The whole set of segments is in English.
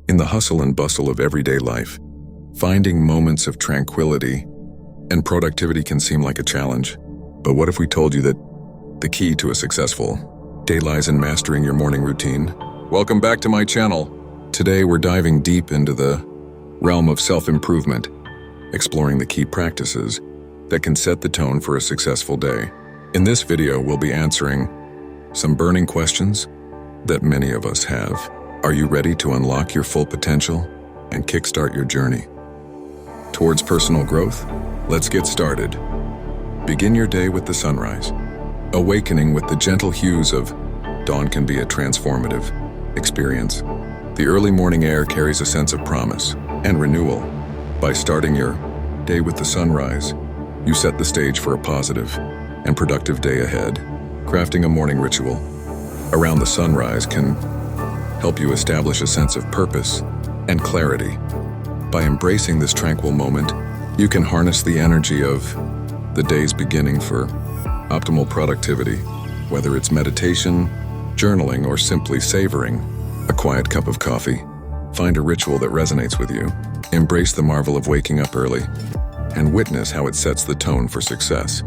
In the hustle and bustle of everyday life, finding moments of tranquility and productivity can seem like a challenge. But what if we told you that the key to a successful day lies in mastering your morning routine? Welcome back to my channel. Today we're diving deep into the realm of self-improvement, exploring the key practices that can set the tone for a successful day. In this video, we'll be answering some burning questions that many of us have. Are you ready to unlock your full potential and kickstart your journey towards personal growth? Let's get started. Begin your day with the sunrise. Awakening with the gentle hues of dawn can be a transformative experience. The early morning air carries a sense of promise and renewal. By starting your day with the sunrise, you set the stage for a positive and productive day ahead. Crafting a morning ritual around the sunrise can help you establish a sense of purpose and clarity. By embracing this tranquil moment, you can harness the energy of the day's beginning for optimal productivity, whether it's meditation, journaling, or simply savoring a quiet cup of coffee. Find a ritual that resonates with you. Embrace the marvel of waking up early and witness how it sets the tone for success.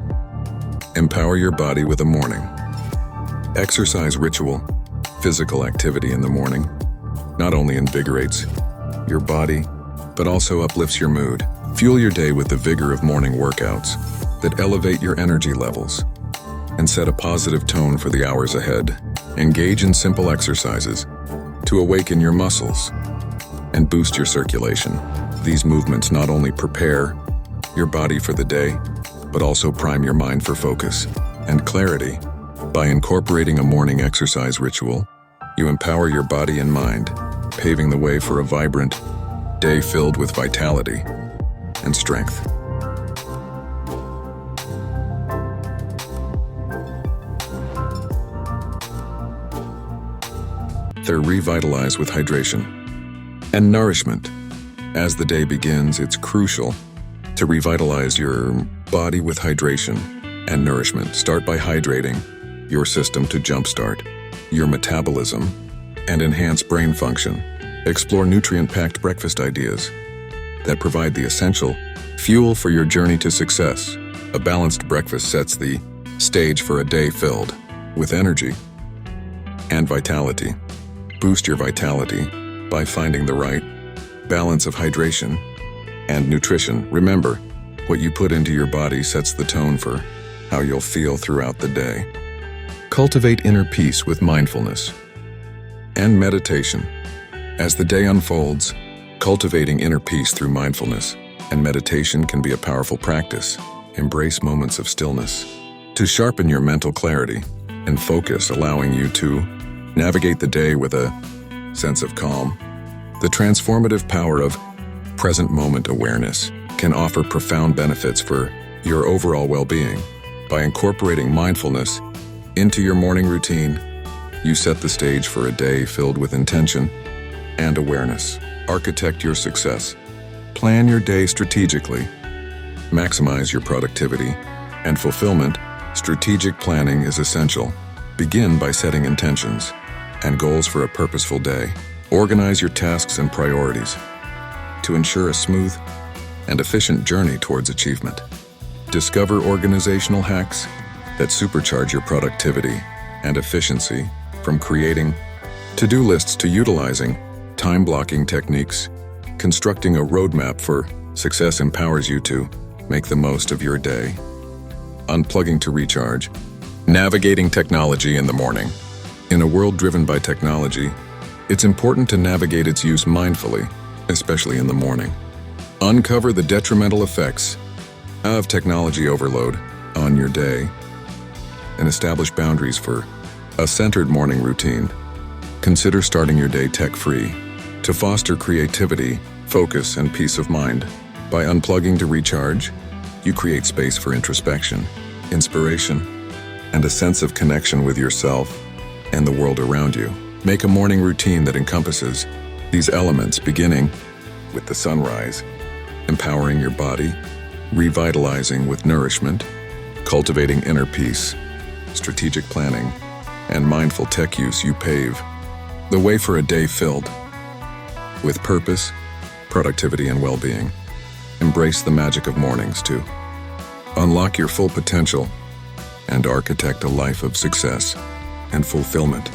Empower your body with a morning exercise ritual. Physical activity in the morning not only invigorates your body, but also uplifts your mood. Fuel your day with the vigor of morning workouts that elevate your energy levels and set a positive tone for the hours ahead. Engage in simple exercises to awaken your muscles and boost your circulation. These movements not only prepare your body for the day, but also prime your mind for focus and clarity. By incorporating a morning exercise ritual, you empower your body and mind, paving the way for a vibrant day filled with vitality and strength. They're revitalized with hydration and nourishment. As the day begins, it's crucial to revitalize your body with hydration and nourishment. Start by hydrating your system to jumpstart your metabolism and enhance brain function. Explore nutrient-packed breakfast ideas that provide the essential fuel for your journey to success. A balanced breakfast sets the stage for a day filled with energy and vitality. Boost your vitality by finding the right balance of hydration and nutrition. Remember, what you put into your body sets the tone for how you'll feel throughout the day. Cultivate inner peace with mindfulness and meditation. As the day unfolds, cultivating inner peace through mindfulness and meditation can be a powerful practice. Embrace moments of stillness to sharpen your mental clarity and focus, allowing you to navigate the day with a sense of calm. The transformative power of present moment awareness can offer profound benefits for your overall well-being. By incorporating mindfulness into your morning routine, you set the stage for a day filled with intention and awareness. Architect your success. Plan your day strategically. Maximize your productivity and fulfillment. Strategic planning is essential. Begin by setting intentions and goals for a purposeful day. Organize your tasks and priorities to ensure a smooth and efficient journey towards achievement. Discover organizational hacks that supercharge your productivity and efficiency, from creating to-do lists to utilizing time-blocking techniques. Constructing a roadmap for success empowers you to make the most of your day. Unplugging to recharge. Navigating technology in the morning. In a world driven by technology, it's important to navigate its use mindfully, especially in the morning. Uncover the detrimental effects of technology overload on your day and establish boundaries for a centered morning routine. Consider starting your day tech-free to foster creativity, focus, and peace of mind. By unplugging to recharge, you create space for introspection, inspiration, and a sense of connection with yourself and the world around you. Make a morning routine that encompasses these elements, beginning with the sunrise, empowering your body, revitalizing with nourishment, cultivating inner peace, strategic planning, and mindful tech use. You pave the way for a day filled with purpose, productivity, and well-being. Embrace the magic of mornings to unlock your full potential and architect a life of success and fulfillment.